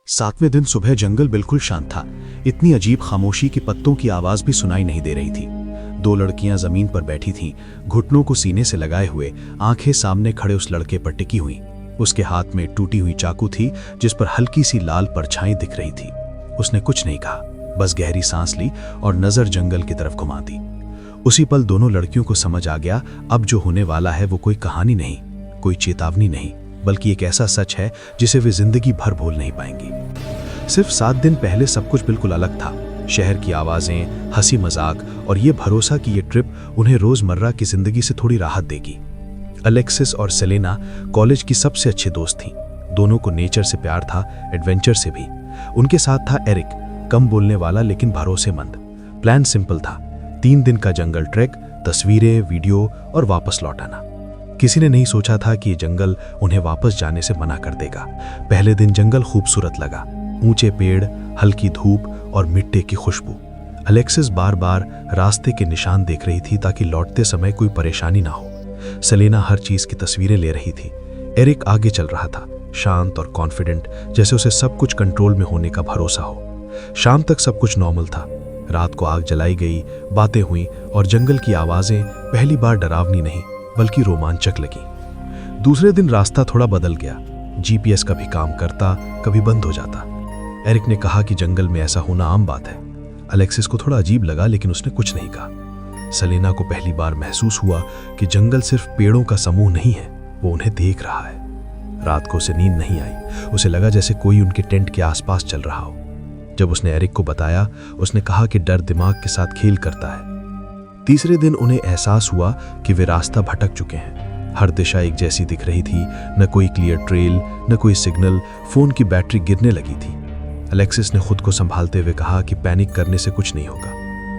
7वें दिन सुबह जंगल बिल्कुल शांत था। इतनी अजीब खामोशी कि पत्तों की आवाज भी सुनाई नहीं दे रही थी। दो लड़कियां जमीन पर बैठी थीं, घुटनों को सीने से लगाए हुए, आंखें सामने खड़े उस लड़के पर टिकी हुई। उसके हाथ में टूटी हुई चाकू थी जिस पर हल्की सी लाल परछाई दिख रही थी। उसने कुछ नहीं कहा, बस गहरी सांस ली और नजर जंगल की तरफ घुमा दी। उसी पल दोनों लड़कियों को समझ आ गया, अब जो होने वाला है वो कोई कहानी नहीं, कोई चेतावनी नहीं, बल्कि एक ऐसा सच है जिसे वे जिंदगी भर भूल नहीं पाएंगी। सिर्फ 7 दिन पहले सब कुछ बिल्कुल अलग था। शहर की आवाजें, हंसी मजाक और ये भरोसा कि ये ट्रिप उन्हें रोजमर्रा की जिंदगी से थोड़ी राहत देगी। अलेक्सिस और सेलेना कॉलेज की सबसे अच्छी दोस्त थीं। दोनों को नेचर से प्यार था, एडवेंचर से भी। उनके साथ था एरिक, कम बोलने वाला लेकिन भरोसेमंद। प्लान सिंपल था, 3 दिन का जंगल ट्रैक, तस्वीरें, वीडियो और वापस लौट आना। किसी ने नहीं सोचा था कि ये जंगल उन्हें वापस जाने से मना कर देगा। पहले दिन जंगल खूबसूरत लगा, ऊंचे पेड़, हल्की धूप और मिट्टी की खुशबू। अलेक्सिस बार बार रास्ते के निशान देख रही थी ताकि लौटते समय कोई परेशानी ना हो। सेलेना हर चीज की तस्वीरें ले रही थी। एरिक आगे चल रहा था, शांत और कॉन्फिडेंट, जैसे उसे सब कुछ कंट्रोल में होने का भरोसा हो। शाम तक सब कुछ नॉर्मल था। रात को आग जलाई गई, बातें हुई और जंगल की आवाजें पहली बार डरावनी नहीं बल्कि रोमांचक लगी। दूसरे दिन रास्ता थोड़ा बदल गया। जीपीएस कभी काम करता, कभी बंद हो जाता। एरिक ने कहा कि जंगल में ऐसा होना आम बात है। अलेक्सिस को थोड़ा अजीब लगा लेकिन उसने कुछ नहीं कहा। सेलेना को पहली बार महसूस हुआ कि जंगल सिर्फ पेड़ों का समूह नहीं है, वो उन्हें देख रहा है। रात को उसे नींद नहीं आई। उसे लगा जैसे कोई उनके टेंट के आसपास चल रहा हो। जब उसने एरिक को बताया, उसने कहा कि डर दिमाग के साथ खेल करता है। तीसरे दिन उन्हें एहसास हुआ कि वे रास्ता भटक चुके हैं। हर दिशा एक जैसी दिख रही थी, न कोई क्लियर ट्रेल, न कोई सिग्नल। फोन की बैटरी गिरने लगी थी। अलेक्सिस ने खुद को संभालते हुए कहा कि पैनिक करने से कुछ नहीं होगा,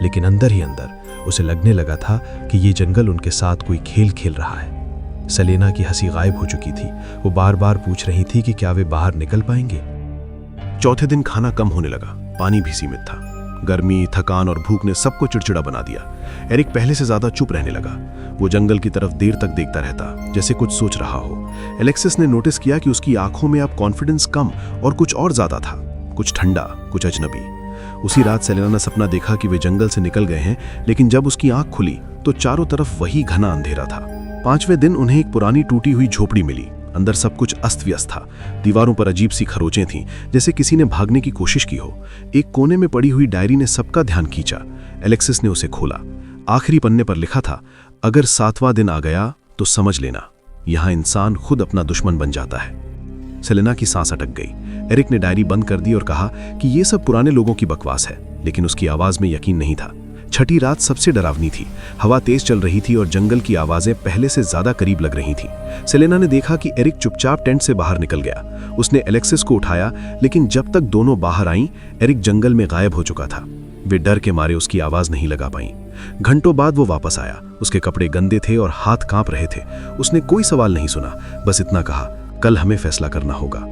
लेकिन अंदर ही अंदर उसे लगने लगा था कि ये जंगल उनके साथ कोई खेल खेल रहा है। सेलेना की हंसी गायब हो चुकी थी। वो बार बार पूछ रही थी कि क्या वे बाहर निकल पाएंगे। चौथे दिन खाना कम होने लगा, पानी भी सीमित था। गर्मी, थकान और भूख ने सबको चिड़चिड़ा बना दिया। एरिक पहले से ज्यादा चुप रहने लगा। वो जंगल की तरफ देर तक देखता रहता, जैसे कुछ सोच रहा हो। एलेक्सिस ने नोटिस किया कि उसकी आंखों में अब कॉन्फिडेंस कम और कुछ और ज्यादा था, कुछ ठंडा, कुछ अजनबी। उसी रात सेलेना ने सपना देखा कि वे जंगल से निकल गए हैं, लेकिन जब उसकी आंख खुली तो चारों तरफ वही घना अंधेरा था। 5वें दिन उन्हें एक पुरानी टूटी हुई झोपड़ी मिली। अंदर सब कुछ अस्त व्यस्त था। दीवारों पर अजीब सी खरोचें थीं, जैसे किसी ने भागने की कोशिश की हो। एक कोने में पड़ी हुई डायरी ने सबका ध्यान खींचा। एलेक्सिस ने उसे खोला। आखिरी पन्ने पर लिखा था, अगर 7वां दिन आ गया तो समझ लेना, यहां इंसान खुद अपना दुश्मन बन जाता है। सेलेना की सांस अटक गई। एरिक ने डायरी बंद कर दी और कहा कि यह सब पुराने लोगों की बकवास है, लेकिन उसकी आवाज में यकीन नहीं था। छठी रात सबसे डरावनी थी। हवा तेज चल रही थी और जंगल की आवाजें पहले से ज्यादा करीब लग रही थीं। सेलेना ने देखा कि एरिक चुपचाप टेंट से बाहर निकल गया। उसने एलेक्सिस को उठाया, लेकिन जब तक दोनों बाहर आईं, एरिक जंगल में गायब हो चुका था। वे डर के मारे उसकी आवाज नहीं लगा पाईं। घंटों बाद वो वापस आया। उसके कपड़े गंदे थे और हाथ कांप रहे थे। उसने कोई सवाल नहीं सुना, बस इतना कहा, कल हमें फैसला करना होगा।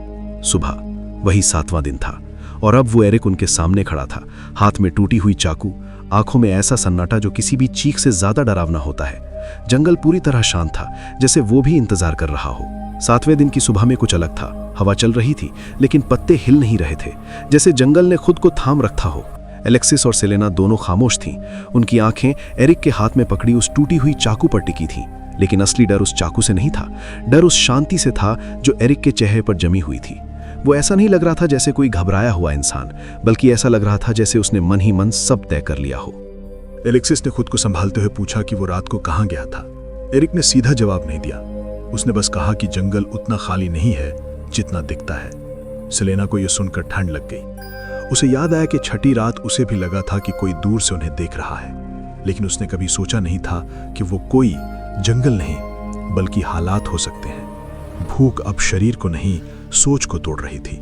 सुबह, वही 7वां दिन था और अब वो एरिक उनके सामने खड़ा था, हाथ में टूटी हुई चाकू, आंखों में ऐसा सन्नाटा जो किसी भी चीख से ज्यादा डरावना होता है। जंगल पूरी तरह शांत था, जैसे वो भी इंतजार कर रहा हो। 7वें दिन की सुबह में कुछ अलग था। हवा चल रही थी, लेकिन पत्ते हिल नहीं रहे थे, जैसे जंगल ने खुद को थाम रखा हो। एलेक्सिस और सेलेना दोनों खामोश थीं। उनकी आंखें एरिक के हाथ में पकड़ी उस टूटी हुई चाकू पर टिकी थीं, लेकिन असली डर उस चाकू से नहीं था। डर उस शांति से था जो एरिक के चेहरे पर जमी हुई थी। वो ऐसा नहीं लग रहा था जैसे कोई घबराया हुआ इंसान, बल्कि ऐसा लग रहा था जैसे उसने मन ही मन सब तय कर लिया हो। एलेक्सिस ने खुद को संभालते हुए पूछा कि वो रात को कहां गया था। एरिक ने सीधा जवाब नहीं दिया। उसने बस कहा कि जंगल उतना खाली नहीं है जितना दिखता है। सेलेना को यह सुनकर ठंड लग गई। उसे याद आया कि छठी रात उसे भी लगा था कि कोई दूर से उन्हें देख रहा है, लेकिन उसने कभी सोचा नहीं था कि वो कोई जंगल नहीं बल्कि हालात हो सकते हैं। भूख अब शरीर को नहीं, सोच को तोड़ रही थी।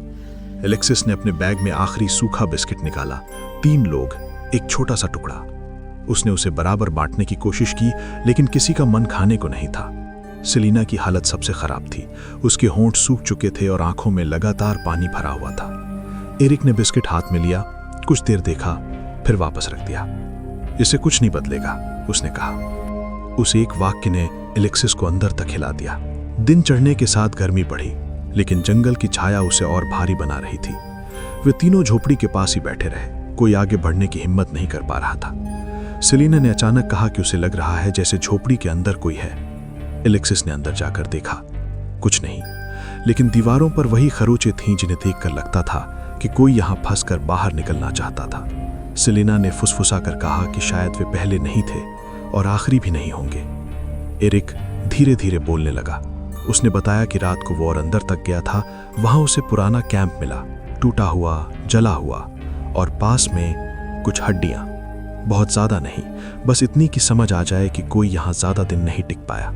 एलेक्सिस ने अपने बैग में आखिरी सूखा बिस्किट निकाला। 3 लोग, एक छोटा सा टुकड़ा। उसने उसे बराबर बांटने की कोशिश की, लेकिन किसी का मन खाने को नहीं था। सेलेना की हालत सबसे खराब थी। उसके होंठ सूख चुके थे और आंखों में लगातार पानी भरा हुआ था। एरिक ने बिस्किट हाथ में लिया, कुछ देर देखा, फिर वापस रख दिया। इससे कुछ नहीं बदलेगा, उसने कहा। उस एक वाक्य ने एलेक्सिस को अंदर तक हिला दिया। दिन चढ़ने के साथ गर्मी बढ़ी, लेकिन जंगल की छाया उसे और भारी बना रही थी। वे तीनों झोपड़ी के पास ही बैठे रहे। कोई आगे बढ़ने की हिम्मत नहीं कर पा रहा था। सेलिना ने अचानक कहा कि उसे लग रहा है जैसे झोपड़ी के अंदर कोई है। एलेक्सिस ने अंदर जाकर देखा, कुछ नहीं, लेकिन दीवारों पर वही खरोंचे थीं जिन्हें देखकर लगता था कि कोई यहां फंसकर बाहर निकलना चाहता था। सेलिना ने फुसफुसा कर कहा कि शायद वे पहले नहीं थे और आखिरी भी नहीं होंगे। एरिक धीरे धीरे बोलने लगा। उसने बताया कि रात को वो और अंदर तक गया था। वहां उसे पुराना कैंप मिला, टूटा हुआ, जला हुआ, और पास में कुछ हड्डियां। बहुत ज्यादा नहीं, बस इतनी कि समझ आ जाए कि कोई यहां ज्यादा दिन नहीं टिक पाया।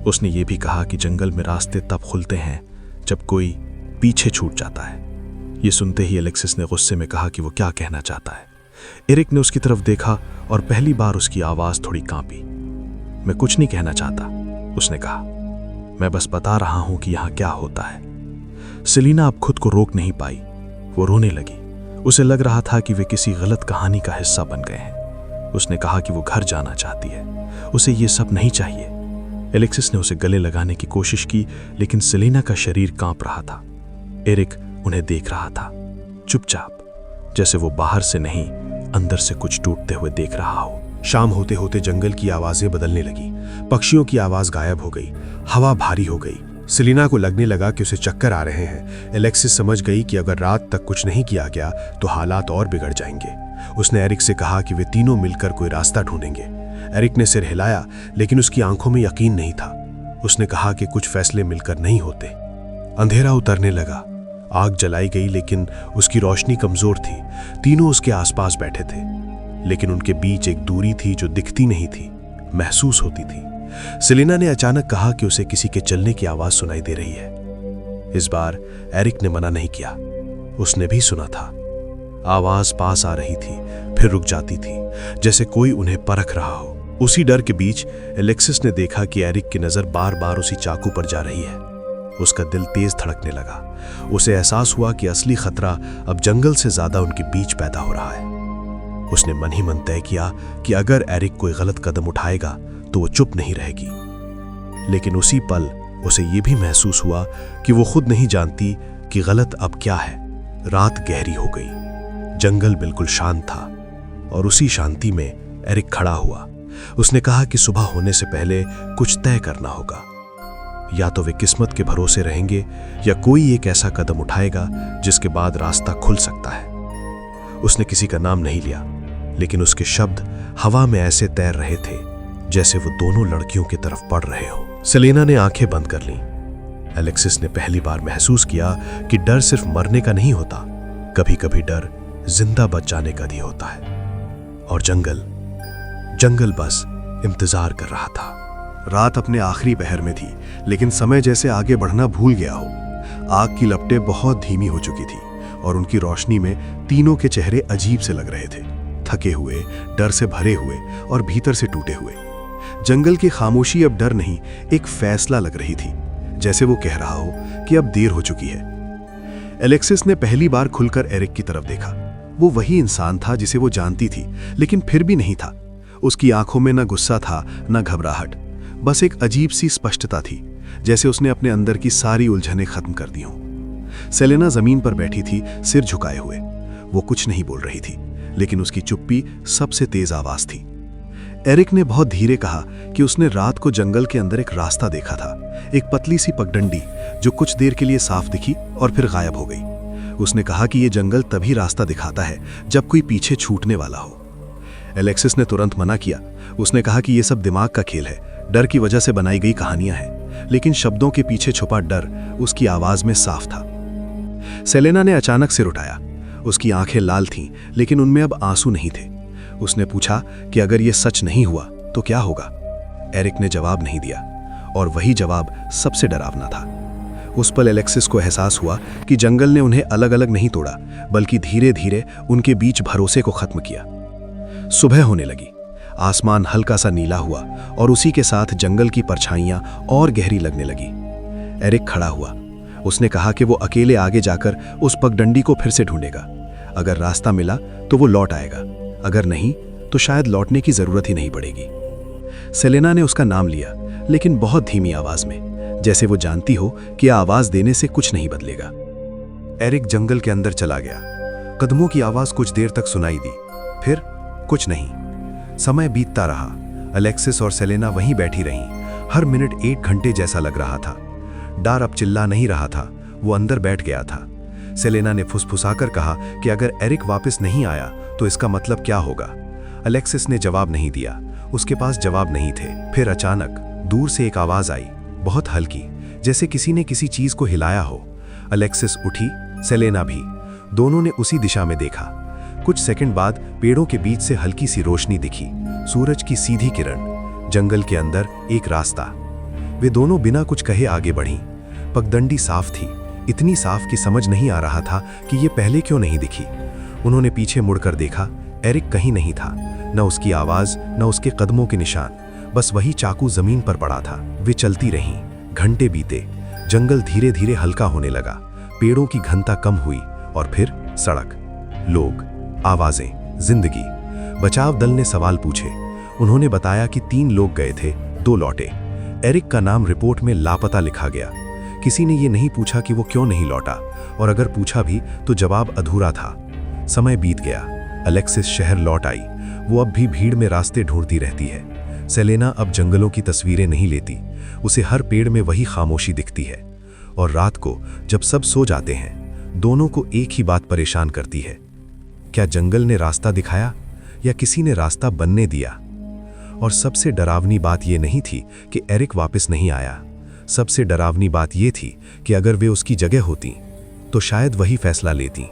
उसने ये भी कहा कि जंगल में रास्ते तब खुलते हैं जब कोई पीछे छूट जाता है। ये सुनते ही एलेक्सिस ने गुस्से में कहा कि वो क्या कहना चाहता है। एरिक ने उसकी तरफ देखा और पहली बार उसकी आवाज थोड़ी कांपी। मैं कुछ नहीं कहना चाहता, उसने कहा। मैं बस बता रहा हूं कि यहां क्या होता है। सेलिना अब खुद को रोक नहीं पाई। वो रोने लगी। उसे लग रहा था कि वे किसी गलत कहानी का हिस्सा बन गए हैं। उसने कहा कि वो घर जाना चाहती है, उसे ये सब नहीं चाहिए। एलेक्सिस ने उसे गले लगाने की कोशिश की, लेकिन सेलिना का शरीर कांप रहा था। एरिक उन्हें देख रहा था, चुपचाप, जैसे वो बाहर से नहीं अंदर से कुछ टूटते हुए देख रहा हो। शाम होते होते जंगल की आवाजें बदलने लगी। पक्षियों की आवाज गायब हो गई, हवा भारी हो गई। सेलिना को लगने लगा कि उसे चक्कर आ रहे हैं। एलेक्सिस समझ गई कि अगर रात तक कुछ नहीं किया गया तो हालात और बिगड़ जाएंगे। उसने एरिक से कहा कि वे तीनों मिलकर कोई रास्ता ढूंढेंगे। एरिक ने सिर हिलाया, लेकिन उसकी आंखों में यकीन नहीं था। उसने कहा कि कुछ फैसले मिलकर नहीं होते। अंधेरा उतरने लगा। आग जलाई गई, लेकिन उसकी रोशनी कमजोर थी। तीनों उसके आसपास बैठे थे, लेकिन उनके बीच एक दूरी थी जो दिखती नहीं थी, महसूस होती थी। सेलिना ने अचानक कहा कि उसे किसी के चलने की आवाज सुनाई दे रही है। इस बार एरिक ने मना नहीं किया। उसने भी सुना था। आवाज पास आ रही थी, फिर रुक जाती थी, जैसे कोई उन्हें परख रहा हो। उसी डर के बीच एलेक्सिस ने देखा कि एरिक की नजर बार बार उसी चाकू पर जा रही है। उसका दिल तेज धड़कने लगा। उसे एहसास हुआ कि असली खतरा अब जंगल से ज्यादा उनके बीच पैदा हो रहा है। उसने मन ही मन तय किया कि अगर एरिक कोई गलत कदम उठाएगा तो वो चुप नहीं रहेगी। लेकिन उसी पल उसे ये भी महसूस हुआ कि वो खुद नहीं जानती कि गलत अब क्या है। रात गहरी हो गई। जंगल बिल्कुल शांत था, और उसी शांति में एरिक खड़ा हुआ। उसने कहा कि सुबह होने से पहले कुछ तय करना होगा। या तो वे किस्मत के भरोसे रहेंगे, या कोई एक ऐसा कदम उठाएगा जिसके बाद रास्ता खुल सकता है। उसने किसी का नाम नहीं लिया, लेकिन उसके शब्द हवा में ऐसे तैर रहे थे जैसे वो दोनों लड़कियों की तरफ बढ़ रहे हो। सेलिना ने आंखें बंद कर लीं। एलेक्सिस ने पहली बार महसूस किया कि डर सिर्फ मरने का नहीं होता, कभी कभी डर जिंदा बच जाने का भी होता है। और जंगल बस इंतजार कर रहा था। रात अपने आखिरी पहर में थी, लेकिन समय जैसे आगे बढ़ना भूल गया हो। आग की लपटें बहुत धीमी हो चुकी थी, और उनकी रोशनी में तीनों के चेहरे अजीब से लग रहे थे, थके हुए, डर से भरे हुए और भीतर से टूटे हुए। जंगल की खामोशी अब डर नहीं, एक फैसला लग रही थी, जैसे वो कह रहा हो कि अब देर हो चुकी है। एलेक्सिस ने पहली बार खुलकर एरिक की तरफ देखा। वो वही इंसान था जिसे वो जानती थी, लेकिन फिर भी नहीं था। उसकी आंखों में न गुस्सा था, न घबराहट, बस एक अजीब सी स्पष्टता थी, जैसे उसने अपने अंदर की सारी उलझनें खत्म कर दी हों। सेलिना जमीन पर बैठी थी, सिर झुकाए हुए। वो कुछ नहीं बोल रही थी, लेकिन उसकी चुप्पी सबसे तेज आवाज थी। एरिक ने बहुत धीरे कहा कि उसने रात को जंगल के अंदर एक रास्ता देखा था, एक पतली सी पगडंडी जो कुछ देर के लिए साफ दिखी और फिर गायब हो गई। उसने कहा कि यह जंगल तभी रास्ता दिखाता है जब कोई पीछे छूटने वाला हो। एलेक्सिस ने तुरंत मना किया। उसने कहा कि यह सब दिमाग का खेल है, डर की वजह से बनाई गई कहानियां हैं। लेकिन शब्दों के पीछे छुपा डर उसकी आवाज में साफ था। सेलिना ने अचानक सिर उठाया। उसकी आंखें लाल थीं, लेकिन उनमें अब आंसू नहीं थे। उसने पूछा कि अगर यह सच नहीं हुआ तो क्या होगा। एरिक ने जवाब नहीं दिया, और वही जवाब सबसे डरावना था। उस पल एलेक्सिस को एहसास हुआ कि जंगल ने उन्हें अलग अलग नहीं तोड़ा, बल्कि धीरे धीरे उनके बीच भरोसे को खत्म किया। सुबह होने लगी। आसमान हल्का सा नीला हुआ, और उसी के साथ जंगल की परछाइयां और गहरी लगने लगी। एरिक खड़ा हुआ। उसने कहा कि वो अकेले आगे जाकर उस पगडंडी को फिर से ढूंढेगा। अगर रास्ता मिला तो वो लौट आएगा, अगर नहीं तो शायद लौटने की जरूरत ही नहीं पड़ेगी। सेलिना ने उसका नाम लिया, लेकिन बहुत धीमी आवाज में, जैसे वो जानती हो कि आवाज देने से कुछ नहीं बदलेगा। एरिक जंगल के अंदर चला गया। कदमों की आवाज कुछ देर तक सुनाई दी, फिर कुछ नहीं। समय बीतता रहा। अलेक्सिस और सेलेना वहीं बैठी रहीं। हर मिनट 1 घंटे जैसा लग रहा था। डार अब चिल्ला नहीं रहा था, वो अंदर बैठ गया था। सेलेना ने फुसफुसाकर कहा कि अगर एरिक वापस नहीं आया तो इसका मतलब क्या होगा। अलेक्सिस ने जवाब नहीं दिया, उसके पास जवाब नहीं थे। फिर अचानक दूर से एक आवाज आई, बहुत हल्की, जैसे किसी ने किसी चीज को हिलाया हो। अलेक्सिस उठी, सेलेना भी। दोनों ने उसी दिशा में देखा। कुछ सेकंड बाद पेड़ों के बीच से हल्की सी रोशनी दिखी, सूरज की सीधी किरण। जंगल के अंदर एक रास्ता। वे दोनों बिना कुछ कहे आगे बढ़ीं। पगडंडी साफ थी, इतनी साफ कि समझ नहीं आ रहा था कि ये पहले क्यों नहीं दिखी। उन्होंने पीछे मुड़कर देखा, एरिक कहीं नहीं था, न उसकी आवाज न उसके कदमों के निशान, बस वही चाकू जमीन पर पड़ा था। वे चलती रहीं। घंटे बीते, जंगल धीरे धीरे हल्का होने लगा, पेड़ों की घनता कम हुई और फिर सड़क, लोग, आवाजें, जिंदगी। बचाव दल ने सवाल पूछे। उन्होंने बताया कि 3 लोग गए थे, 2 लौटे। एरिक का नाम रिपोर्ट में लापता लिखा गया। किसी ने ये नहीं पूछा कि वो क्यों नहीं लौटा, और अगर पूछा भी तो जवाब अधूरा था। समय बीत गया। अलेक्सिस शहर लौट आई। वो अब भी भीड़ में रास्ते ढूंढती रहती है। सेलेना अब जंगलों की तस्वीरें नहीं लेती, उसे हर पेड़ में वही खामोशी दिखती है। और रात को जब सब सो जाते हैं, दोनों को एक ही बात परेशान करती है, क्या जंगल ने रास्ता दिखाया या किसी ने रास्ता बनने दिया। और सबसे डरावनी बात यह नहीं थी कि एरिक वापस नहीं आया। सबसे डरावनी बात यह थी कि अगर वे उसकी जगह होती तो शायद वही फैसला लेती।